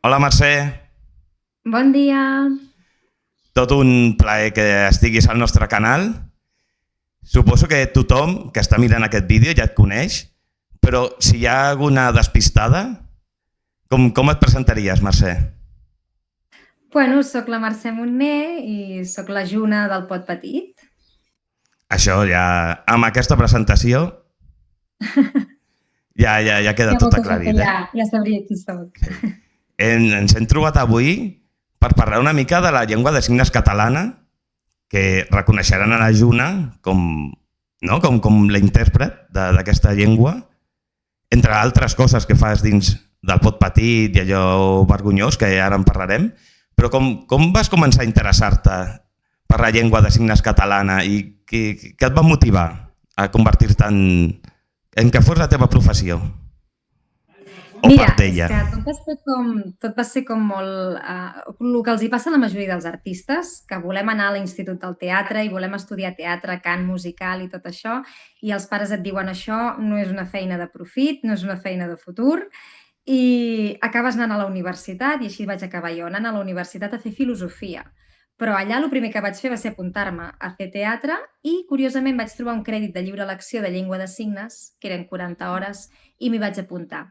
Hola, Mercè. Bon dia! Tot un plaer que estiguis al nostre canal. Suposo que tothom que està mirant aquest vídeo ja et coneix, però si hi ha alguna despistada, com et presentaries, Mercè? Bueno, soc la Mercè Montner i soc la Juna del Pot Petit. Això ja, amb aquesta presentació, ja queda Hi ha tot molta gent que aclarit, eh? ja sabria qui soc. Sí. Ens hem trobat avui per parlar una mica de la llengua de signes catalana, que reconeixeran a la Juna com la intèrpret d'aquesta llengua, entre altres coses que fas dins del Pot Petit i allò vergonyós, que ara en parlarem, però com vas començar a interessar-te per la llengua de signes catalana i què et va motivar a convertir-te en que fos la teva professió? O Mira, part és d'ella? que tot va ser com molt... el que els hi passa a la majoria dels artistes, que volem anar a l'Institut del Teatre i volem estudiar teatre, cant, musical i tot això, i els pares et diuen això no és una feina de profit, no és una feina de futur, i acabes anant a la universitat, i així vaig acabar jo, anant a la universitat a fer filosofia. Però allà el primer que vaig fer va ser apuntar-me a fer teatre i, curiosament, vaig trobar un crèdit de lliure elecció de llengua de signes, que eren 40 hores, i m'hi vaig apuntar.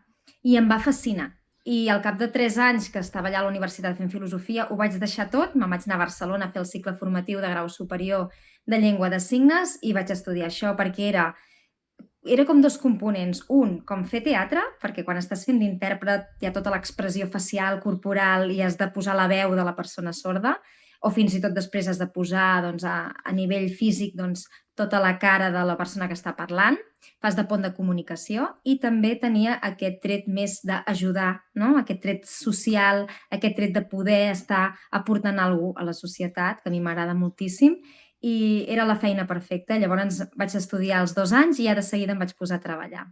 I em va fascinar. I al cap de 3 anys que estava allà a la universitat fent filosofia, ho vaig deixar tot, me'n vaig anar a Barcelona a fer el cicle formatiu de grau superior de llengua de signes i vaig estudiar això perquè era com dos components. Un, com fer teatre, perquè quan estàs fent d'intèrpret hi ha tota l'expressió facial, corporal i has de posar la veu de la persona sorda, o fins i tot després has de posar doncs, a nivell físic doncs, tota la cara de la persona que està parlant, fas de pont de comunicació i també tenia aquest tret més d'ajudar, no? Aquest tret social, aquest tret de poder estar aportant alguna cosa a la societat, que a mi m'agrada moltíssim, i era la feina perfecta. Llavors vaig estudiar els 2 anys i ja de seguida em vaig posar a treballar.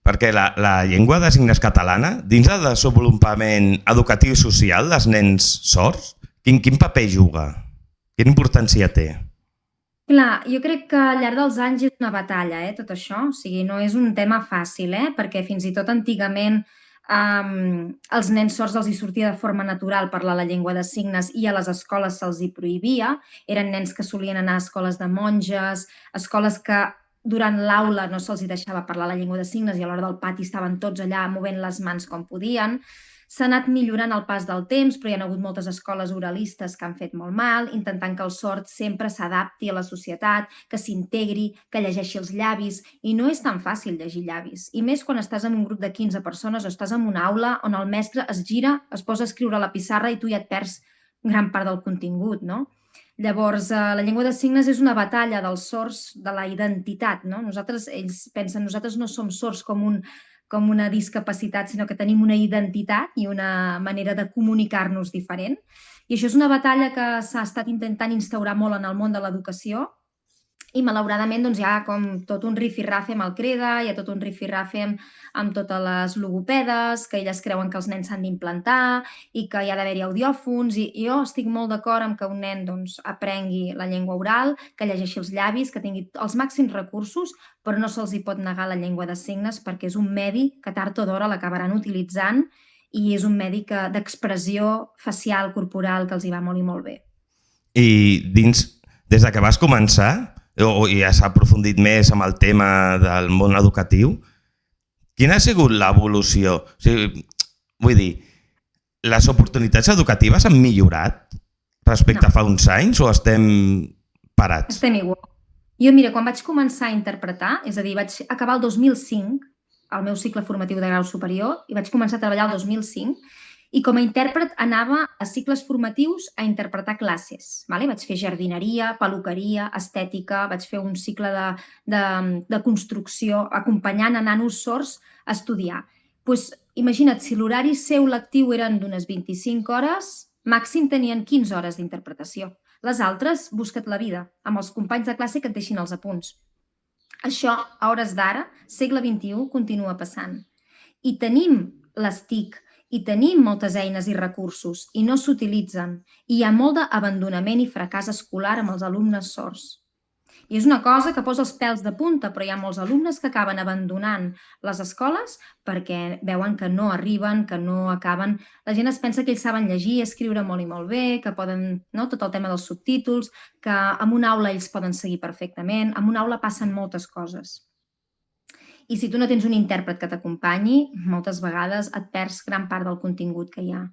Perquè la llengua de signes catalana, dins del desenvolupament educatiu i social dels nens sords, quin paper juga? Quina importància té? Clar, jo crec que al llarg dels anys és una batalla, tot això. O sigui, no és un tema fàcil, perquè fins i tot antigament als nens sords els hi sortia de forma natural parlar la llengua de signes i a les escoles se'ls hi prohibia. Eren nens que solien anar a escoles de monges, escoles que durant l'aula no se'ls hi deixava parlar la llengua de signes i a l'hora del pati estaven tots allà movent les mans com podien. S'ha anat millorant al pas del temps, però hi ha hagut moltes escoles oralistes que han fet molt mal, intentant que el sord sempre s'adapti a la societat, que s'integri, que llegeixi els llavis, i no és tan fàcil llegir llavis. I més quan estàs en un grup de 15 persones o estàs en una aula on el mestre es gira, es posa a escriure a la pissarra i tu ja et perds gran part del contingut, no? Llavors, la llengua de signes és una batalla dels sords de la identitat, no? Ells pensen, nosaltres no som sords com una discapacitat, sinó que tenim una identitat i una manera de comunicar-nos diferent. I això és una batalla que s'ha estat intentant instaurar molt en el món de l'educació i malauradament doncs, hi ha com tot un rifirrafe amb el CREDA, hi ha tot un rifirrafe amb totes les logopedes, que elles creuen que els nens s'han d'implantar i que hi ha d'haver-hi audiòfons, i jo estic molt d'acord amb que un nen doncs, aprengui la llengua oral, que llegeixi els llavis, que tingui els màxims recursos, però no se'ls hi pot negar la llengua de signes perquè és un medi que tard o d'hora l'acabaran utilitzant i és un medi d'expressió facial, corporal, que els hi va molt i molt bé. I des de que vas començar, o ja s'ha aprofundit més amb el tema del món educatiu, quina ha sigut l'evolució? O sigui, vull dir, les oportunitats educatives han millorat respecte a fa uns anys o estem parats? Estem igual. Jo, mira, quan vaig començar a interpretar, és a dir, vaig acabar el 2005, el meu cicle formatiu de grau superior, i vaig començar a treballar el 2005, i com a intèrpret anava a cicles formatius a interpretar classes. Vaig fer jardineria, peluqueria, estètica, vaig fer un cicle de construcció, acompanyant a nanos sords a estudiar. Imagina't, si l'horari seu lectiu eren d'unes 25 hores, màxim tenien 15 hores d'interpretació. Les altres, busca't la vida, amb els companys de classe que et deixin els apunts. Això, a hores d'ara, segle XXI, continua passant. I tenim les TIC, i tenim moltes eines i recursos, i no s'utilitzen. I hi ha molt d'abandonament i fracàs escolar amb els alumnes sords. I és una cosa que posa els pèls de punta, però hi ha molts alumnes que acaben abandonant les escoles perquè veuen que no arriben, que no acaben. La gent es pensa que ells saben llegir, escriure molt i molt bé, que poden, no? Tot el tema dels subtítols, que en una aula ells poden seguir perfectament. En una aula passen moltes coses. I si tu no tens un intèrpret que t'acompanyi, moltes vegades et perds gran part del contingut que hi ha.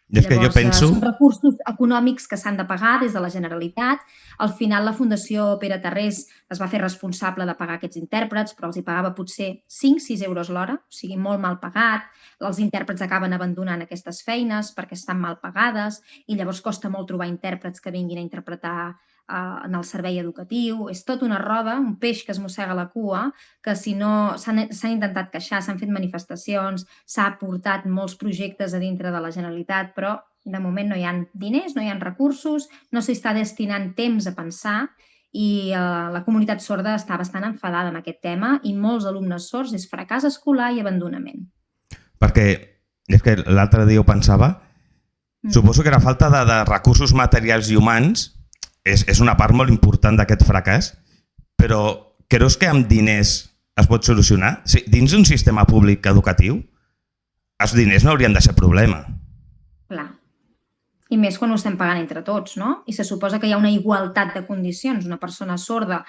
Jo és que jo penso... Són recursos econòmics que s'han de pagar des de la Generalitat. Al final, la Fundació Pere Tarrés es va fer responsable de pagar aquests intèrprets, però els hi pagava potser 5-6 euros l'hora, o sigui, molt mal pagat. Els intèrprets acaben abandonant aquestes feines perquè estan mal pagades i llavors costa molt trobar intèrprets que vinguin a interpretar en el servei educatiu. És tot una roda, un peix que es mossega la cua, que si no s'han intentat queixar, s'han fet manifestacions, s'ha portat molts projectes a dintre de la Generalitat, però de moment no hi ha diners, no hi ha recursos, no s'hi està destinant temps a pensar i la comunitat sorda està bastant enfadada amb aquest tema i molts alumnes sords és fracàs escolar i abandonament. Perquè és que l'altre dia ho pensava, suposo que la falta de recursos materials i humans és una part molt important d'aquest fracàs, però creus que amb diners es pot solucionar? Sí, dins d'un sistema públic educatiu, els diners no haurien de ser problema. Clar. I més quan ho estem pagant entre tots, no? I se suposa que hi ha una igualtat de condicions. Una persona sorda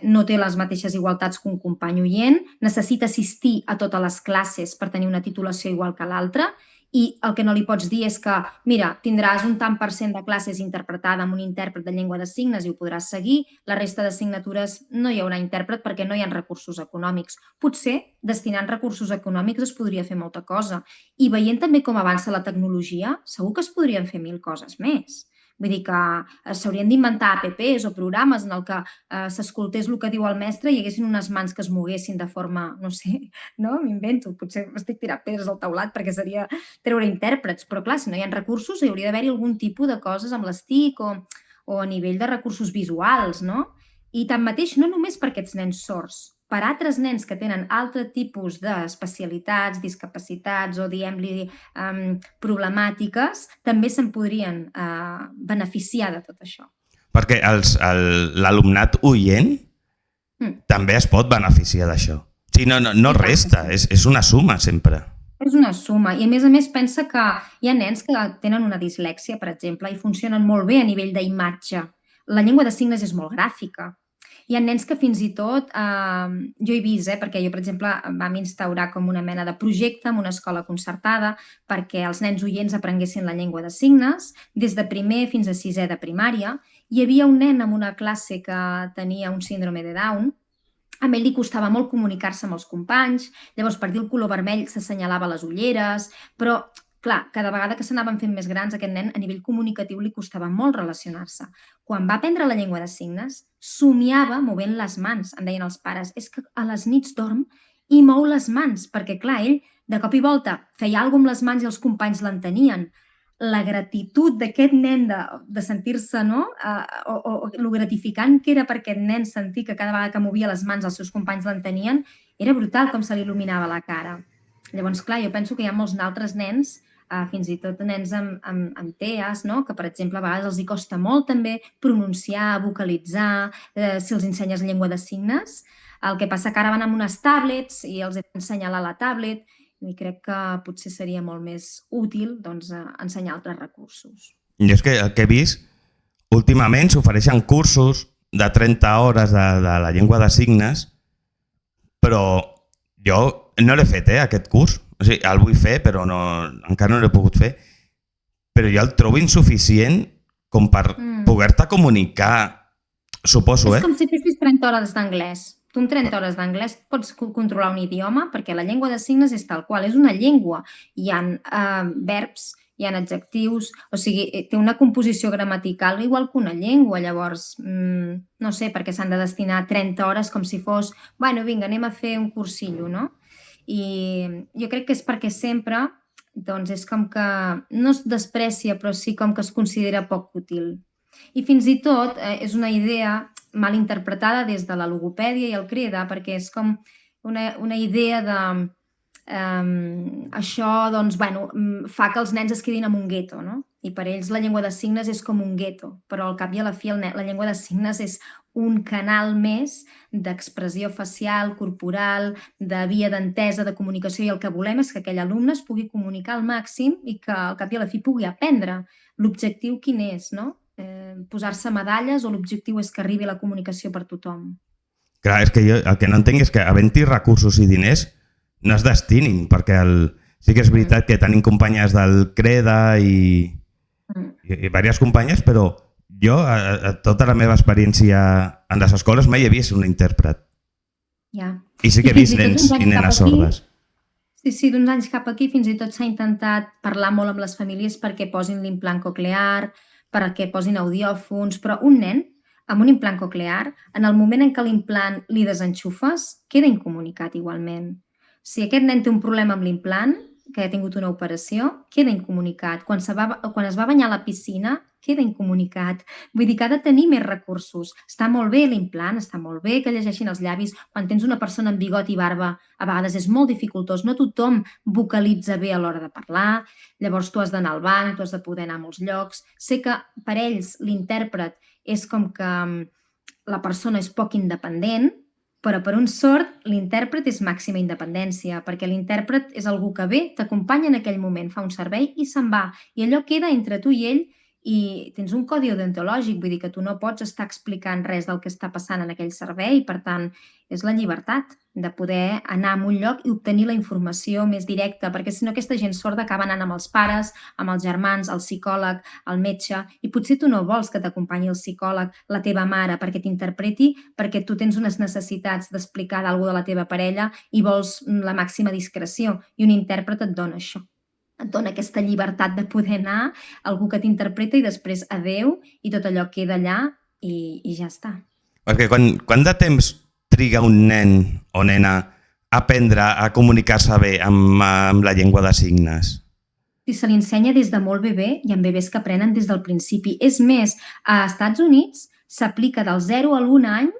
no té les mateixes igualtats que un company oient, necessita assistir a totes les classes per tenir una titulació igual que l'altra, i el que no li pots dir és que, mira, tindràs un tant per cent de classes interpretada amb un intèrpret de llengua de signes i ho podràs seguir, la resta d'assignatures no hi haurà intèrpret perquè no hi ha recursos econòmics. Potser, destinant recursos econòmics es podria fer molta cosa. I veient també com avança la tecnologia, segur que es podrien fer 1000 coses més. Vull dir que s'haurien d'inventar apps o programes en el que s'escoltés el que diu el mestre i hi haguessin unes mans que es moguessin de forma, no sé, no? M'invento, potser estic tirant pedres al teulat perquè seria treure intèrprets, però clar, si no hi ha recursos hi hauria d'haver-hi algun tipus de coses amb les TIC o a nivell de recursos visuals, no? I tanmateix, no només per aquests nens sords, per altres nens que tenen altre tipus d'especialitats, discapacitats o, diguem-li, problemàtiques, també se'n podrien beneficiar de tot això. Perquè l'alumnat oient també es pot beneficiar d'això. O sigui, no resta, és una suma sempre. És una suma i a més pensa que hi ha nens que tenen una dislèxia, per exemple, i funcionen molt bé a nivell d'imatge. La llengua de signes és molt gràfica. Hi ha nens que fins i tot, jo he vist, perquè jo, per exemple, vam instaurar com una mena de projecte en una escola concertada perquè els nens oients aprenguessin la llengua de signes des de primer fins a 6è de primària. Hi havia un nen en una classe que tenia un síndrome de Down. A ell li costava molt comunicar-se amb els companys, llavors per dir el color vermell s'assenyalava les ulleres, però clar, cada vegada que s'anaven fent més grans, aquest nen a nivell comunicatiu li costava molt relacionar-se. Quan va aprendre la llengua de signes, somiava movent les mans, em deien els pares. És que a les nits dorm i mou les mans, perquè clar, ell de cop i volta feia alguna cosa amb les mans i els companys l'entenien. La gratitud d'aquest nen de sentir-se, no? O el gratificant que era per aquest nen sentir que cada vegada que movia les mans els seus companys l'entenien, era brutal com se li il·luminava la cara. Llavors, clar, jo penso que hi ha molts altres nens, fins i tot nens amb TEAs, no? Que, per exemple, a vegades els hi costa molt també pronunciar, vocalitzar, si els ensenyes llengua de signes. El que passa que ara van amb unes tablets i els he d'ensenyalar la tablet i crec que potser seria molt més útil ensenyar altres recursos. I és que el que he vist, últimament s'ofereixen cursos de 30 hores de la llengua de signes, però jo no l'he fet, aquest curs. O sigui, el vull fer, però encara no l'he pogut fer. Però jo el trobo insuficient com per poder-te comunicar, suposo, És com si fessis 30 hores d'anglès. Tu amb 30 hores d'anglès pots controlar un idioma perquè la llengua de signes és tal qual, és una llengua. Hi ha verbs, hi ha adjectius, o sigui, té una composició gramatical igual que una llengua. Llavors, no sé per què s'han de destinar 30 hores com si fos, bueno, vinga, anem a fer un cursillo, no? I jo crec que és perquè sempre és com que no es desprecia, però sí com que es considera poc útil. I fins i tot és una idea mal interpretada des de la logopèdia i el CREDA, perquè és com una idea de això fa que els nens es quedin en un gueto, no? I per ells la llengua de signes és com un gueto, però al cap i a la fi la llengua de signes és un canal més d'expressió facial, corporal, de via d'entesa, de comunicació, i el que volem és que aquell alumne es pugui comunicar al màxim i que al cap i a la fi pugui aprendre. L'objectiu quin és, no? Posar-se medalles o l'objectiu és que arribi la comunicació per tothom? Clar, és que jo el que no entenc és que havent-hi recursos i diners no es destinin, perquè sí que és veritat que tenim companyes del CREDA i diverses companyes, però jo, a tota la meva experiència en les escoles, mai he vist un intèrpret. Ja. I sí que he vist nens i nenes sordes. Sí, d'uns anys cap aquí fins i tot s'ha intentat parlar molt amb les famílies perquè posin l'implant coclear, perquè posin audiòfons, però un nen amb un implant coclear, en el moment en què l'implant li desenxufes, queda incomunicat igualment. Si aquest nen té un problema amb l'implant, que ha tingut una operació, queda incomunicat. Quan es va banyar a la piscina, queda incomunicat. Vull dir que ha de tenir més recursos. Està molt bé l'implant, està molt bé que llegeixin els llavis. Quan tens una persona amb bigot i barba, a vegades és molt dificultós. No tothom vocalitza bé a l'hora de parlar. Llavors tu has d'anar al banc, tu has de poder anar a molts llocs. Sé que per ells l'intèrpret és com que la persona és poc independent, però per un sord l'intèrpret és màxima independència, perquè l'intèrpret és algú que ve, t'acompanya en aquell moment, fa un servei i se'n va. I allò queda entre tu i ell i tens un codi odontològic, vull dir que tu no pots estar explicant res del que està passant en aquell servei, per tant, és la llibertat de poder anar a un lloc i obtenir la informació més directa, perquè si no aquesta gent sorda acaba anant amb els pares, amb els germans, el psicòleg, el metge, i potser tu no vols que t'acompanyi el psicòleg, la teva mare, perquè t'interpreti, perquè tu tens unes necessitats d'explicar d'algú de la teva parella i vols la màxima discreció, i un intèrpret et dona això. Et dona aquesta llibertat de poder anar, algú que t'interpreta i després adeu i tot allò queda allà i ja està. Perquè quant de temps triga un nen o nena a aprendre a comunicar-se bé amb la llengua de signes? Si se li ensenya des de molt bebè, hi ha bebès que aprenen des del principi. És més, a Estats Units s'aplica del 0 a l'1 any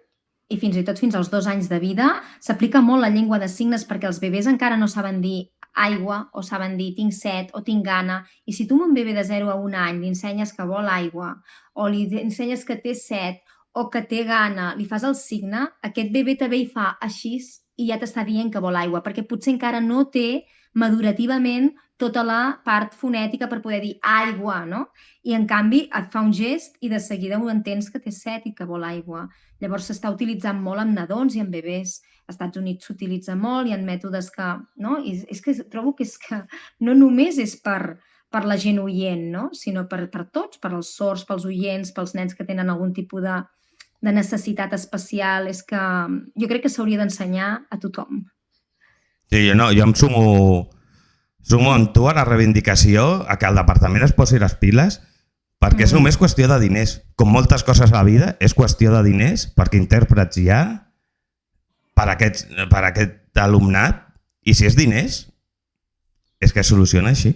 i fins i tot fins als 2 anys de vida, s'aplica molt la llengua de signes perquè els bebès encara no saben dir aigua o saben dir tinc set o tinc gana, i si tu a un bebè de 0 a 1 any li ensenyes que vol aigua o li ensenyes que té set o que té gana, li fas el signe, aquest bebè també hi fa així i ja t'està dient que vol aigua, perquè potser encara no té madurativament tota la part fonètica per poder dir aigua, no? I en canvi et fa un gest i de seguida ho entens que té set i que vol aigua. Llavors s'està utilitzant molt amb nadons i amb bebès. Als Estats Units s'utilitza molt, hi ha mètodes que... No? I és que trobo que no només és per la gent oient, no? Sinó per tots, per als sords, pels oients, pels nens que tenen algun tipus de necessitat especial. És que jo crec que s'hauria d'ensenyar a tothom. Sí, jo em sumo amb tu a la reivindicació a que el departament es posi les piles, perquè és només qüestió de diners. Com moltes coses a la vida, és qüestió de diners, perquè intèrprets hi ha per a aquest alumnat, i si és diners, és que es soluciona així.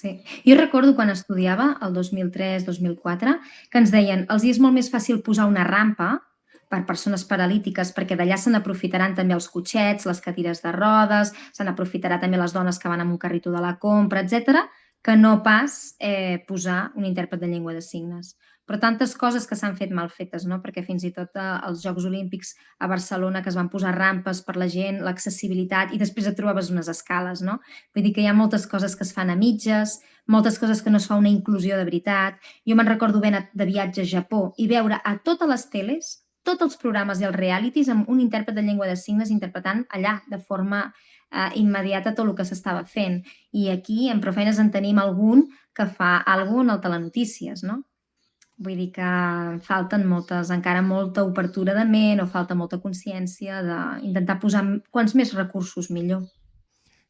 Sí. Jo recordo quan estudiava, el 2003-2004, que ens deien els és molt més fàcil posar una rampa per persones paralítiques, perquè d'allà se n'aprofitaran també els cotxets, les cadires de rodes, se n'aprofitarà també les dones que van amb un carrito de la compra, etc., que no pas posar un intèrpret de llengua de signes. Però tantes coses que s'han fet mal fetes, no? Perquè fins i tot als Jocs Olímpics a Barcelona, que es van posar rampes per la gent, l'accessibilitat, i després et trobaves unes escales, no? Vull dir que hi ha moltes coses que es fan a mitges, moltes coses que no es fa una inclusió de veritat. Jo me'n recordo ben de viatge a Japó i veure a totes les teles, tots els programes i els realities amb un intèrpret de llengua de signes interpretant allà de forma immediata tot el que s'estava fent. I aquí, en Prou Feines, en tenim algun que fa alguna cosa en el Telenotícies, no? Vull dir que falten encara molta obertura de ment o falta molta consciència d'intentar posar quants més recursos millor.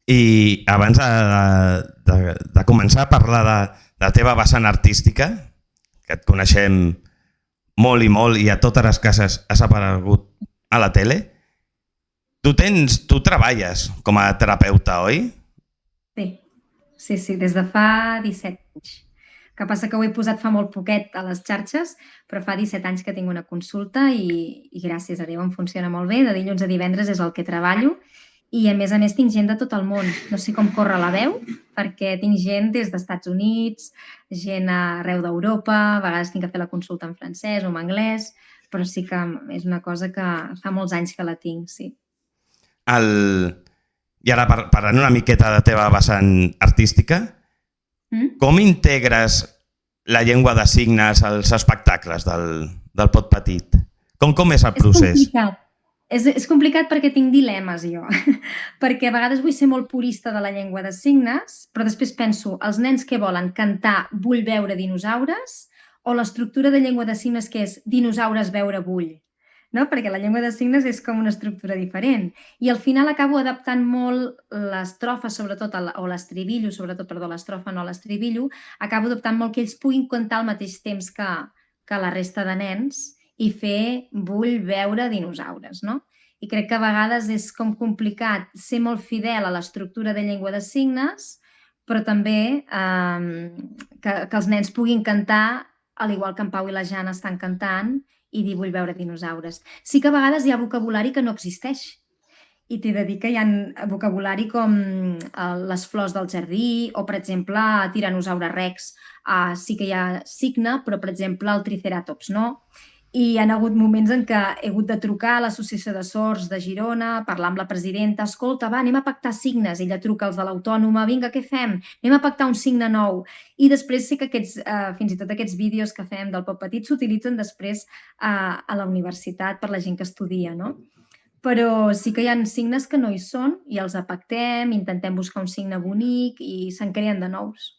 I abans de començar a parlar de la teva vessant artística, que et coneixem molt i a totes les cases has aparegut a la tele, tu treballes com a terapeuta, oi? Sí, des de fa 17 anys. Que passa que ho he posat fa molt poquet a les xarxes, però fa 17 anys que tinc una consulta i gràcies a Déu em funciona molt bé. De dilluns a divendres és el que treballo i a més tinc gent de tot el món. No sé com corre la veu, perquè tinc gent des dels Estats Units, gent arreu d'Europa, a vegades tinc que fer la consulta en francès o en anglès, però sí que és una cosa que fa molts anys que la tinc, sí. I ara, parlant una miqueta de teva vessant artística, com integres la llengua de signes als espectacles del Pot Petit? Com és el procés? És complicat. És complicat perquè tinc dilemes, jo. Perquè a vegades vull ser molt purista de la llengua de signes, però després penso, els nens que volen cantar vull veure dinosaures o l'estructura de llengua de signes que és dinosaures veure vull? No? Perquè la llengua de signes és com una estructura diferent. I al final acabo adaptant molt l'estrofa, sobretot, o l'estribillo, sobretot, perdó, l'estrofa no l'estribillo, acabo adaptant molt que ells puguin cantar al mateix temps que la resta de nens i fer vull veure dinosaures, no? I crec que a vegades és com complicat ser molt fidel a l'estructura de llengua de signes, però també que els nens puguin cantar al igual que en Pau i la Jana estan cantant i dir vull veure dinosaures. Sí que a vegades hi ha vocabulari que no existeix. I t'he de dir que hi ha vocabulari com les flors del jardí o, per exemple, Tyrannosaurus rex. Sí que hi ha signe, però, per exemple, el Triceratops no. I hi ha hagut moments en què he hagut de trucar a l'Associació de Sords de Girona, parlar amb la presidenta, escolta, va, anem a pactar signes. Ella truca als de l'Autònoma, vinga, què fem? Anem a pactar un signe nou. I després sí que fins i tot aquests vídeos que fem del Pot Petit s'utilitzen després a la universitat per la gent que estudia, no? Però sí que hi ha signes que no hi són i els pactem, intentem buscar un signe bonic i se'n creen de nous.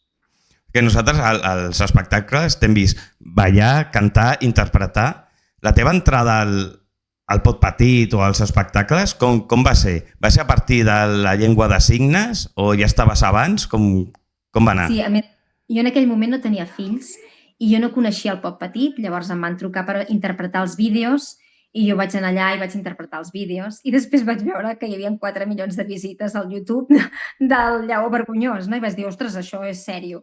Que nosaltres als espectacles t'hem vist ballar, cantar, interpretar. La teva entrada al Pot Petit o als espectacles, com va ser? Va ser a partir de la llengua de signes o ja estaves abans? Com va anar? Sí, a més, jo en aquell moment no tenia fills i jo no coneixia el Pot Petit, llavors em van trucar per interpretar els vídeos i jo vaig anar allà i vaig interpretar els vídeos i després vaig veure que hi havia 4 milions de visites al YouTube del Lleó Vergonyós, no? I vaig dir, ostres, això és sèrio.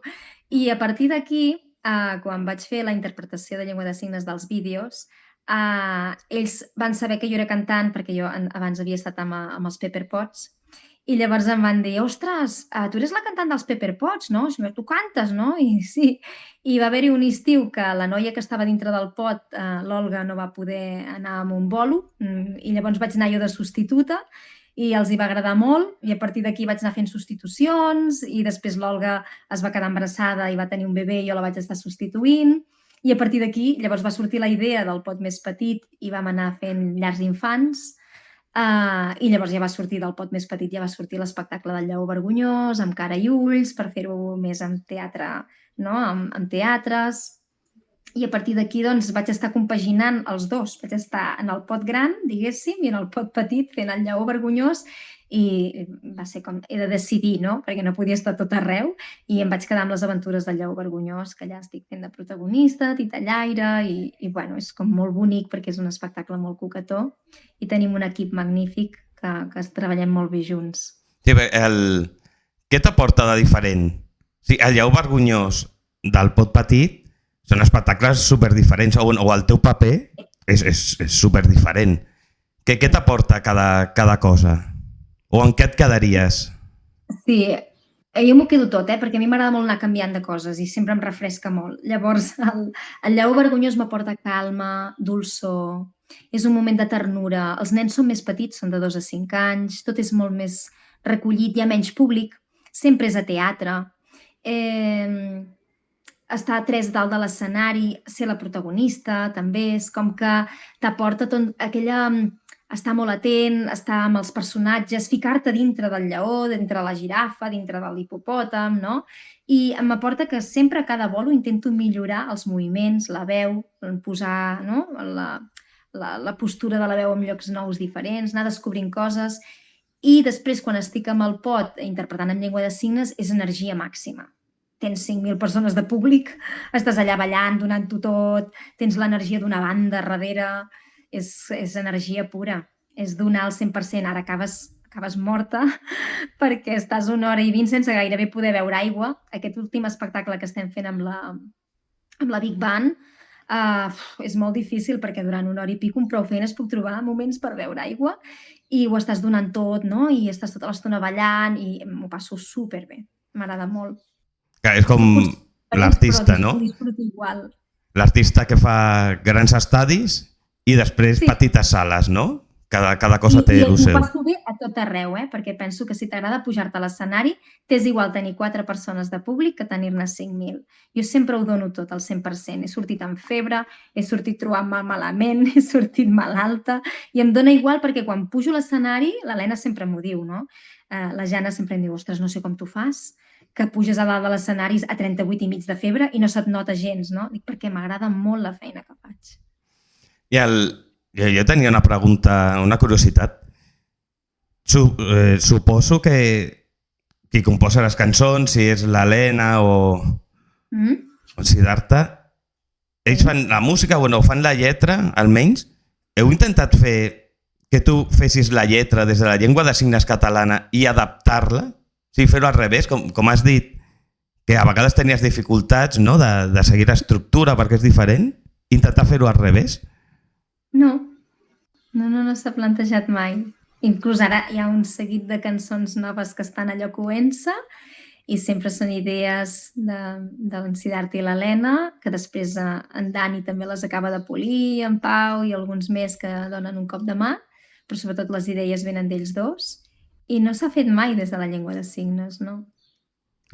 I a partir d'aquí, quan vaig fer la interpretació de llengua de signes dels vídeos, ells van saber que jo era cantant, perquè jo abans havia estat amb els Pepper Potts, i llavors em van dir, ostres, tu eres la cantant dels Pepper Potts, no? Tu cantes, no? I sí. I va haver-hi un estiu que la noia que estava dintre del pot, l'Olga, no va poder anar amb un bolo, i llavors vaig anar jo de substituta, i els hi va agradar molt, i a partir d'aquí vaig anar fent substitucions, i després l'Olga es va quedar embarassada i va tenir un bebè i jo la vaig estar substituint, i a partir d'aquí llavors va sortir la idea del pot més petit i vam anar fent llars d'infants, i llavors ja va sortir del pot més petit, ja va sortir l'espectacle del Lleó Vergonyós, amb cara i ulls, per fer-ho més en teatre, no? En teatres. I a partir d'aquí doncs, vaig estar compaginant els dos. Vaig estar en el pot gran, diguéssim, i en el pot petit fent el Lleó Vergonyós, i va ser com, he de decidir, no? Perquè no podia estar tot arreu, i em vaig quedar amb les aventures del Lleó Vergonyós, que allà estic fent de protagonista, titellaire, i bueno, és com molt bonic perquè és un espectacle molt coquetó, i tenim un equip magnífic que treballem molt bé junts. Sí, què t'aporta de diferent? Sí, el Lleó Vergonyós del Pot Petit són espectacles superdiferents, o el teu paper és superdiferent. Què t'aporta cada cosa? O en què et quedaries? Sí, jo m'ho quedo tot, perquè a mi m'agrada molt anar canviant de coses i sempre em refresca molt. Llavors, el Lleó Vergonyós m'aporta calma, dolçor, és un moment de ternura. Els nens són més petits, són de 2 a 5 anys, tot és molt més recollit, hi ha menys públic, sempre és a teatre. Estar a 3 dalt de l'escenari, ser la protagonista, també és com que t'aporta aquella... estar molt atent, estar amb els personatges, ficar-te dintre del lleó, dintre la girafa, dintre de l'hipopòtam, no? I m'aporta que sempre a cada bolo intento millorar els moviments, la veu, posar la postura de la veu en llocs nous diferents, anar descobrint coses. I després, quan estic amb el pot interpretant en llengua de signes, és energia màxima. Tens 5.000 persones de públic, estàs allà ballant, donant-ho tot, tens l'energia d'una banda darrere... És energia pura, és donar el 100%. Ara acabes morta perquè estàs 1 hora i 20 sense gairebé poder beure aigua. Aquest últim espectacle que estem fent amb la Big Band és molt difícil perquè durant 1 hora i pico amb prou feines puc trobar moments per beure aigua i ho estàs donant tot, no? I estàs tota l'estona ballant i m'ho passo superbé. M'agrada molt. És com l'artista, no? Ho disfruto igual. L'artista que fa grans estadis i després Sí. petites sales, no? Cada cosa té I el ho seu. passo bé a tot arreu, perquè penso que si t'agrada pujar-te a l'escenari, t'és igual tenir 4 persones de públic que tenir-ne 5.000. Jo sempre ho dono tot al 100%. He sortit amb febre, he sortit trobant-me malament, he sortit malalta, i em dona igual perquè quan pujo a l'escenari, l'Helena sempre m'ho diu, no? La Jana sempre em diu, ostres, no sé com tu fas, que puges a dalt de l'escenari a 38,5 de febre i no se't nota gens, no? Dic, perquè m'agrada molt la feina que faig. Jo tenia una pregunta, una curiositat. Suposo que qui composa les cançons, si és l'Helena o Siddhartha, ells fan la música, bueno, fan la lletra, almenys. Heu intentat fer que tu fessis la lletra des de la llengua de signes catalana i adaptar-la? O sigui, fer-ho al revés, com has dit, que a vegades tenies dificultats, no?, de seguir l'estructura perquè és diferent. Intentar fer-ho al revés? No s'ha plantejat mai. Inclús ara hi ha un seguit de cançons noves que estan allò coent-se i sempre són idees de l'en Siddhartha i l'Helena, que després en Dani també les acaba de polir, en Pau i alguns més que donen un cop de mà, però sobretot les idees venen d'ells dos. I no s'ha fet mai des de la llengua de signes, no?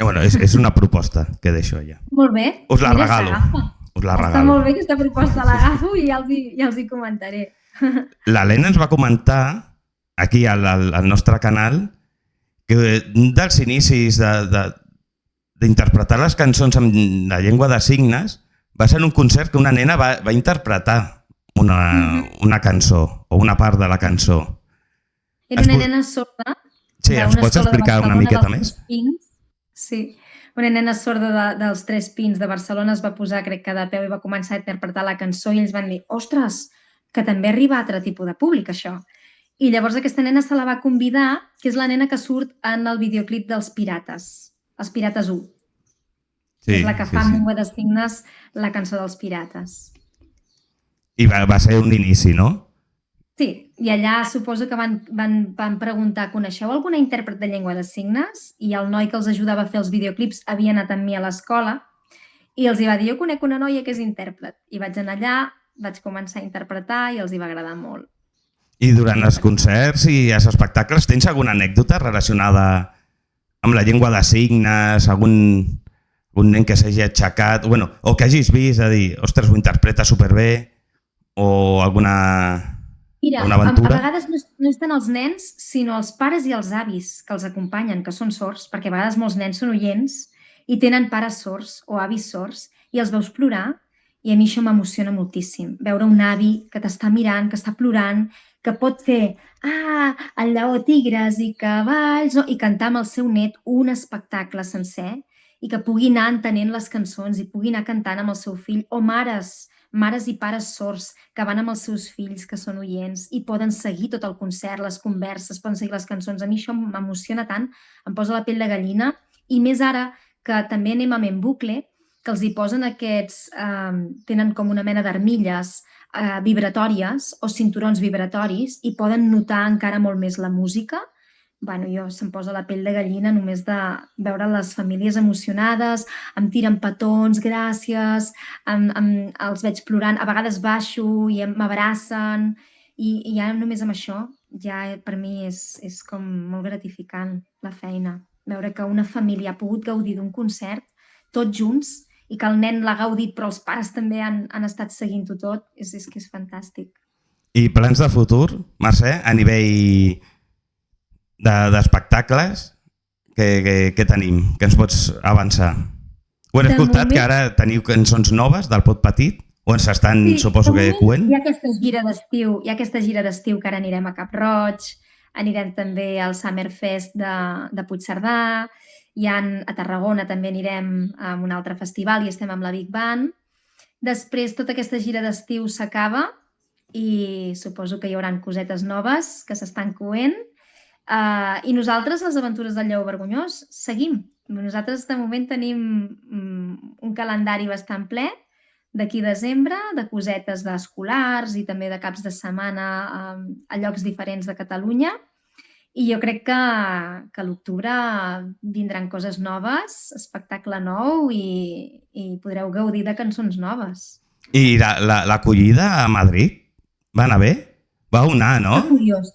Bueno, és una proposta que deixo allà. Molt bé. Us la Mira, regalo. s'agafa. Us la Està regalo. molt bé aquesta proposta, l'agafo i ja els hi comentaré. L'Helena ens va comentar aquí al nostre canal que un dels inicis d'interpretar les cançons en la llengua de signes va ser en un concert que una nena va interpretar una cançó o una part de la cançó. Era una nena sorda. Sí, ens pots explicar una miqueta més? Sí, una nena sorda dels Tres Pins de Barcelona es va posar, crec que de peu, i va començar a interpretar la cançó i ells van dir, ostres, que també arriba a altre tipus de públic, això. I llavors aquesta nena se la va convidar, que és la nena que surt en el videoclip dels Pirates, els Pirates 1. Sí, és la que fa en llengua de signes la cançó dels Pirates. I va ser un inici, no? Sí, i allà suposo que van preguntar, coneixeu alguna intèrpret de llengua de signes? I el noi que els ajudava a fer els videoclips havia anat amb mi a l'escola i els hi va dir, jo conec una noia que és intèrpret. I vaig anar allà, vaig començar a interpretar i els hi va agradar molt. I durant els concerts i els espectacles tens alguna anècdota relacionada amb la llengua de signes, algun nen que s'hagi aixecat, o que hagis vist a dir, ostres, ho interpreta superbé, o alguna aventura? A vegades no és tant els nens, sinó els pares i els avis que els acompanyen, que són sords, perquè a vegades molts nens són oients i tenen pares sords o avis sords i els veus plorar i a mi això m'emociona moltíssim. Veure un avi que t'està mirant, que està plorant, que pot fer el lleó tigres i cavalls i cantar amb el seu net un espectacle sencer i que pugui anar entenent les cançons i pugui anar cantant amb el seu fill, o mares i pares sords que van amb els seus fills que són oients i poden seguir tot el concert, les converses, poden seguir les cançons. A mi això m'emociona tant, em posa la pell de gallina, i més ara que també anem amb en bucle, que els hi posen aquests, tenen com una mena d'armilles vibratòries o cinturons vibratoris i poden notar encara molt més la música. Jo se'm posa la pell de gallina només de veure les famílies emocionades, em tiren petons, gràcies, els veig plorant, a vegades baixo i m'abracen i ja només amb això ja per mi és com molt gratificant la feina. Veure que una família ha pogut gaudir d'un concert tots junts i que el nen l'ha gaudit però els pares també han estat seguint-ho tot, és que és fantàstic. I plans de futur, Mercè, a nivell d'espectacles, què tenim? Què ens pots avançar? Ho he escoltat, que ara teniu cançons noves del Pot Petit, on s'estan, suposo que coent. Hi ha aquesta gira d'estiu que ara anirem a Cap Roig, anirem també al Summerfest de Puigcerdà, a Tarragona també anirem a un altre festival i estem amb la Big Band. Després tota aquesta gira d'estiu s'acaba i suposo que hi haurà cosetes noves que s'estan coent. I nosaltres, les aventures del Lleó Vergonyós, seguim. Nosaltres de moment tenim un calendari bastant ple d'aquí a desembre, de cosetes d'escolars i també de caps de setmana a llocs diferents de Catalunya. I jo crec que a l'octubre vindran coses noves, espectacle nou i podreu gaudir de cançons noves. I l'acollida a Madrid? Va anar bé? Va anar, no? Que curiós,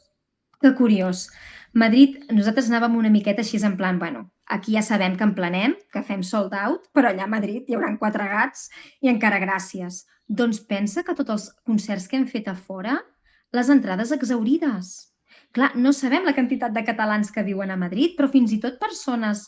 que curiós. Madrid, nosaltres anàvem una miqueta així en plan, bueno, aquí ja sabem que emplanem, que fem sold out, però allà a Madrid hi haurà 4 gats i encara gràcies. Doncs pensa que tots els concerts que hem fet a fora, les entrades exaurides. Clar, no sabem la quantitat de catalans que viuen a Madrid, però fins i tot persones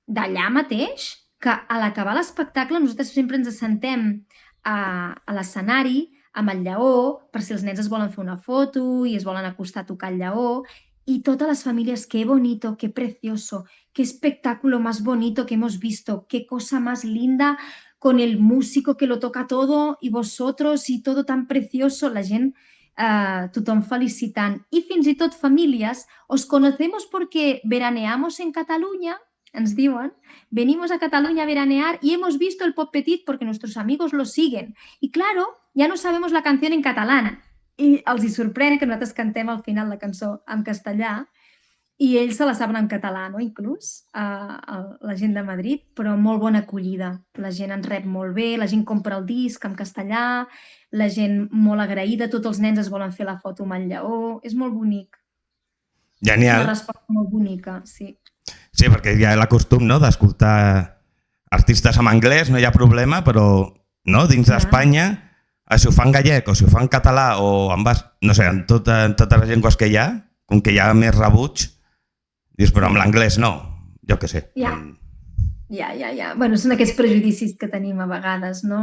d'allà mateix, que a l'acabar l'espectacle nosaltres sempre ens assentem a l'escenari amb el lleó, per si els nens es volen fer una foto i es volen acostar a tocar el lleó, y todas las familias, qué bonito, qué precioso, qué espectáculo más bonito que hemos visto, qué cosa más linda con el músico que lo toca todo y vosotros y todo tan precioso. La gent, tothom felicitant. I fins i tot famílies, os conocemos porque veraneamos en Cataluña, ens diuen, venimos a Cataluña a veranear y hemos visto el Pop Petit porque nuestros amigos lo siguen. Y claro, ya no sabemos la canción en catalana. I els hi sorprèn que nosaltres cantem al final la cançó en castellà i ells se la saben en català, no? Inclús la gent de Madrid, però molt bona acollida. La gent ens rep molt bé, la gent compra el disc en castellà, la gent molt agraïda, tots els nens es volen fer la foto amb el lleó, és molt bonic. Genial. Una resposta molt bonica, sí. Sí, perquè hi ha el costum, no?, d'escoltar artistes en anglès, no hi ha problema, però no, dins d'Espanya, si ho fa en gallec o si ho fa en català o en basc, no sé, en totes les llengües que hi ha, com que hi ha més rebuig, dius, però amb l'anglès no, jo què sé. Ja. Bueno, són aquests prejudicis que tenim a vegades, no?,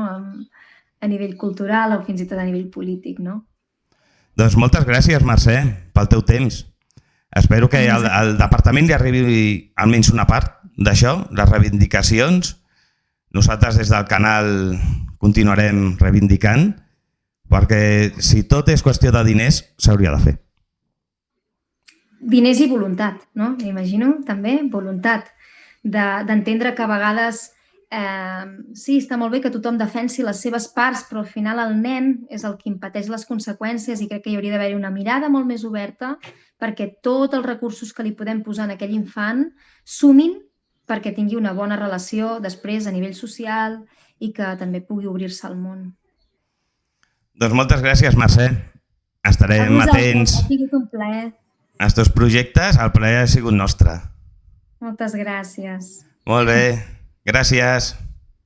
a nivell cultural o fins i tot a nivell polític, no? Doncs moltes gràcies, Mercè, pel teu temps. Espero que al departament li arribi almenys una part d'això, les reivindicacions. Nosaltres des del canal continuarem reivindicant, perquè si tot és qüestió de diners, s'hauria de fer. Diners i voluntat, no? M'imagino, també, voluntat d'entendre que a vegades sí, està molt bé que tothom defensi les seves parts, però al final el nen és el que en pateix les conseqüències i crec que hi hauria d'haver una mirada molt més oberta perquè tots els recursos que li podem posar en aquell infant sumin perquè tingui una bona relació després a nivell social i que també pugui obrir-se al món. Doncs moltes gràcies, Mercè. Estarem atents. Ha sigut un plaer. Els teus projectes, el plaer ha sigut nostre. Moltes gràcies. Molt bé. Gràcies.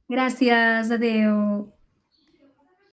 Gràcies, adeu.